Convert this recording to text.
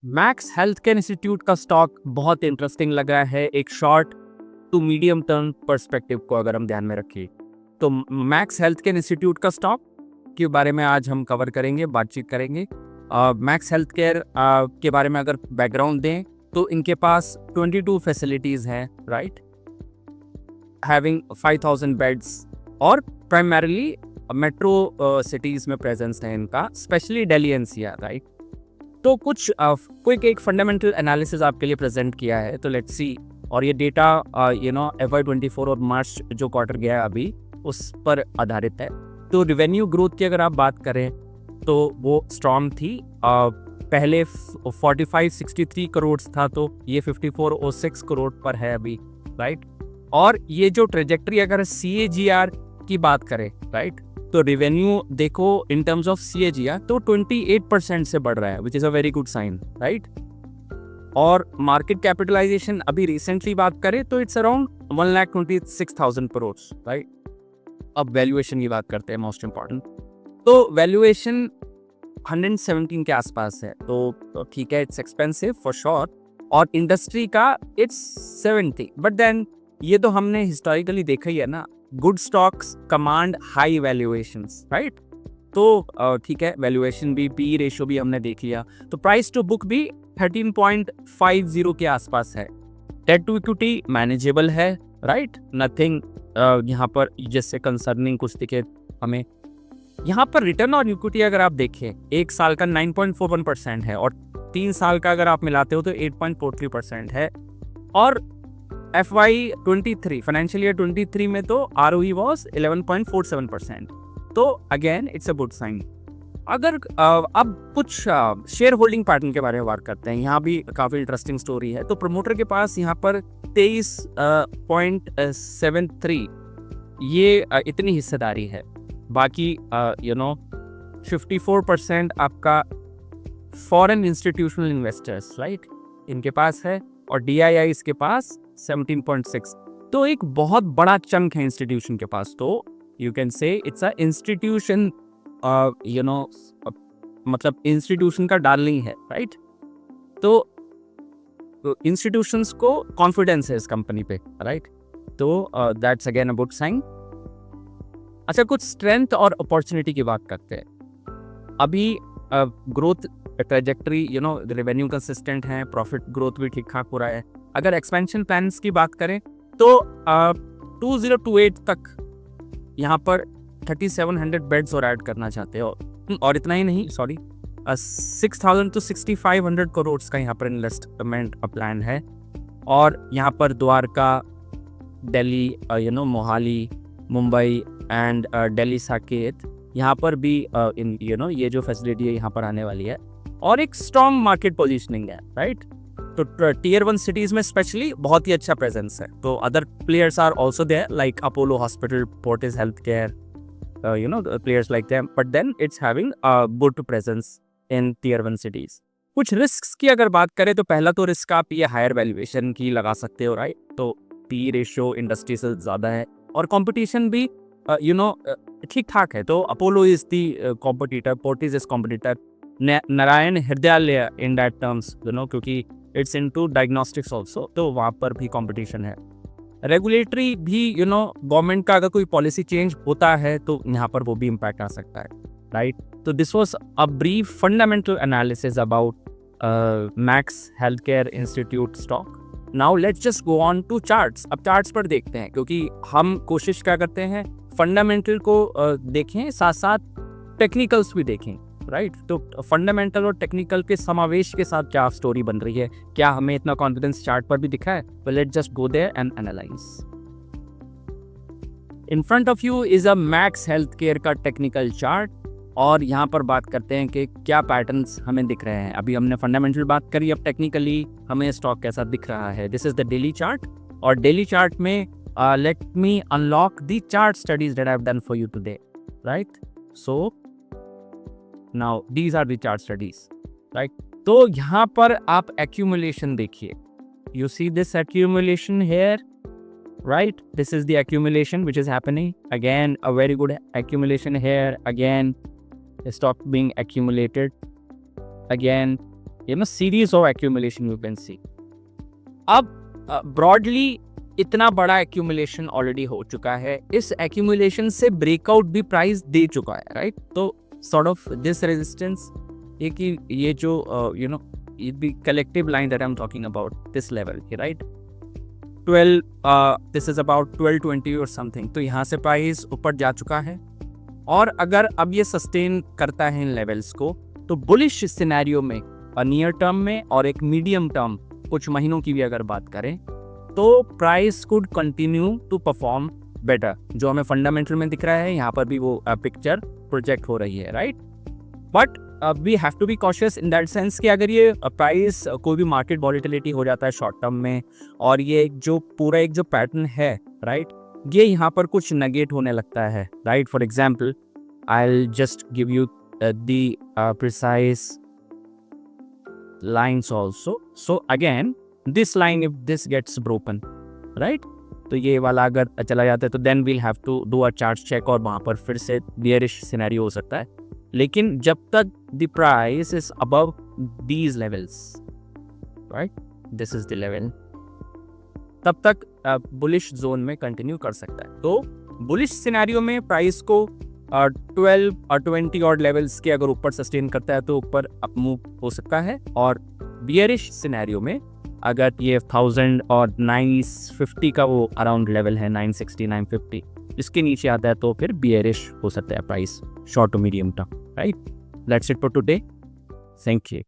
Max health care institute का stock बहुत interesting लग रहा है एक short to medium term perspective को अगर हम ध्यान में रखें तो मैक्स हेल्थ केयर इंस्टीट्यूट का स्टॉक के बारे में आज हम कवर करेंगे, बातचीत करेंगे। मैक्स हेल्थ केयर के बारे में अगर बैकग्राउंड दें तो इनके पास 22 फैसिलिटीज़ हैं, राइट, हैविंग 5000 बेड्स और प्राइमरीली मेट्रो सिटीज़ में प्रेजेंस है इनका, स्पेशली दिल्ली एनसीआर, राइट। तो कुछ क्विक एक फंडामेंटल एनालिसिस आपके लिए प्रेजेंट किया है, तो लेट्स सी। और ये डेटा FY24 और मार्च जो क्वार्टर गया अभी उस पर आधारित है। तो रिवेन्यू ग्रोथ की अगर आप बात करें तो वो स्ट्रॉन्ग थी। पहले 4563 करोड़ था तो ये 5406 करोड़ पर है अभी, राइट। और ये जो ट्रेजेक्ट्री अगर CAGR की बात करें, राइट, तो रिवेन्यू देखो इन टर्म्स ऑफ CAGR तो 28% से बढ़ रहा है, which is a very good sign, right. और मार्केट कैपिटलाइजेशन अभी रिसेंटली बात करें तो इट्स अराउंड 1,26,000 करोड़, राइट। अब वैल्यूएशन की बात करते हैं, मोस्ट इंपॉर्टेंट। तो वैल्यूएशन 117 के आसपास है, तो ठीक है, इट्स एक्सपेंसिव फॉर श्योर। और इंडस्ट्री का इट्स 70, बट देन ये तो हमने हिस्टोरिकली देखा ही है ना, good stocks command high valuations, right. तो ठीक है, वैल्यूएशन भी, पी रेशियो भी हमने देख लिया। तो प्राइस टू बुक भी 13.50 के आसपास है। डेट टू इक्विटी मैनेजेबल है, राइट, नथिंग यहाँ पर जिससे कंसर्निंग कुछ दिखे हमें। यहाँ पर रिटर्न ऑन इक्विटी अगर आप देखें, एक साल का 9.41% है और 3 साल का अगर आप मिलाते हो तो 8.43% है। और FY23 फाइनेंशियल ईयर 23 में तो ROE वॉज 11.47%। तो again it's a good sign. अगर अब कुछ शेयर होल्डिंग पैटर्न के बारे में बात करते हैं, यहाँ भी काफ़ी इंटरेस्टिंग स्टोरी है। तो प्रमोटर के पास यहाँ पर 23.73 ये इतनी हिस्सेदारी है। बाकी 54% आपका फॉरेन इंस्टीट्यूशनल इन्वेस्टर्स, राइट, इनके पास है। और DII इसके पास 17.6, तो एक बहुत बड़ा चंक है इंस्टीट्यूशन के पास। तो you can say it's a institution, मतलब इंस्टीट्यूशन का डार्लिंग है, राइट। तो इंस्टीट्यूशंस को कॉन्फिडेंस है इस कंपनी पे, राइट। तो that's again a good sign. अच्छा, कुछ स्ट्रेंथ और अपॉर्चुनिटी की बात करते हैं। अभी ग्रोथ ट्रेजेक्टरी, रेवेन्यू कंसिस्टेंट है, प्रॉफिट ग्रोथ भी ठीक ठाक हो रहा है। अगर एक्सपेंशन प्लान्स की बात करें तो 2028 तक यहाँ पर 3700 बेड्स और ऐड करना चाहते हो। और इतना ही नहीं, सॉरी, 6000 to 6500 करोड़ का यहाँ पर इन्वेस्टमेंट प्लान है। और यहाँ पर द्वारका, दिल्ली, मोहाली, मुंबई एंड दिल्ली साकेत, यहाँ पर भी ये जो फैसिलिटी है यहाँ पर आने वाली है। और एक स्ट्रॉन्ग मार्केट पोजीशनिंग है, राइट। तो Tier 1 सिटीज में स्पेशली बहुत ही अच्छा प्रेजेंस है। तो other players are also there like Apollo hospital, Fortis health care, players like them, but then it's having a good presence in Tier 1 cities. कुछ रिस्क की अगर बात करें तो पहला तो रिस्क आप ये हायर वैल्यूएशन की लगा सकते हो, राइट। तो पी रेशियो इंडस्ट्री से ज़्यादा है और कंपटीशन भी ठीक ठाक है। तो Apollo is the competitor, Fortis is competitor, Narayan Hrudayalaya in that terms, क्योंकि इट्स इनटू डायग्नोस्टिक्स ऑल्सो, तो वहाँ पर भी कंपटीशन है। रेगुलेटरी भी, गवर्नमेंट का अगर कोई पॉलिसी चेंज होता है तो यहाँ पर वो भी इम्पैक्ट आ सकता है, राइट। तो this was a brief fundamental analysis about Max health care institute stock. Now let's just go on to charts. अब चार्ट्स पर देखते हैं, क्योंकि हम कोशिश क्या करते हैं, फंडामेंटल को देखें, साथ साथ टेक्निकल्स भी देखें, राइट। तो फंडामेंटल और टेक्निकल के समावेश के साथ क्या स्टोरी बन रही है, क्या हमें इतना कॉन्फिडेंस चार्ट पर भी दिखा है। तो let's just go there and analyze. In front of you is a Max health care का टेक्निकल चार्ट, और यहाँ पर बात करते हैं कि क्या पैटर्न्स हमें दिख रहे हैं। अभी हमने फंडामेंटल बात करी, अब टेक्निकली हमें स्टॉक कैसा दिख रहा है। This is the daily chart, और डेली चार्ट में let me unlock the chart studies that I've done for you today, right? So now these are the chart studies, right? तो यहाँ पर आप accumulation देखिए, you see this accumulation here, right? This is the accumulation which is happening. Again, a very good accumulation here. Again, the stock being accumulated. Again, series of accumulation you can see. अब broadly इतना बड़ा accumulation already हो चुका है, इस accumulation से breakout भी price दे चुका है, राइट? तो सॉर्ट ऑफ दिस रेजिस्टेंस, ये जो ये भी collective line that I am talking about, this level, right? 12 this is about 1220 और समथिंग। तो यहाँ से प्राइस ऊपर जा चुका है, और अगर अब ये सस्टेन करता है इन लेवल्स को, तो बुलिश सिनेरियो में नियर टर्म में और एक मीडियम टर्म कुछ महीनों की भी अगर बात करें, तो price could continue to perform better. जो हमें फंडामेंटल में दिख रहा है, यहाँ पर भी वो पिक्चर प्रोजेक्ट हो रही है, right? But we have to be cautious in that sense कि अगर ये प्राइस कोई भी मार्केट वॉलिटिलिटी हो जाता है शॉर्ट टर्म में, और ये जो पूरा एक जो पैटर्न है, राइट, ये यहाँ पर कुछ नेगेट होने लगता है, right? For example, I will just give you the precise lines also. So again, this line, if this gets broken, right, तो ये वाला अगर चला जाता है, तो then we'll have to do a chart check और वहाँ पर फिर से bearish scenario हो सकता है। लेकिन जब तक the price is above these levels, right, this is the level, तब तक bullish zone में continue कर सकता है। तो bullish scenario में price को 12 और 20 और लेवल्स के अगर ऊपर सस्टेन करता है तो ऊपर अप मूव हो सकता है, और बियरिश सिनेरियो में अगर ये 1000 और 950 का वो अराउंड लेवल है, 960 950, इसके नीचे आता है तो फिर बियरिश हो सकता है price short to medium term, right? That's it for today, thank you.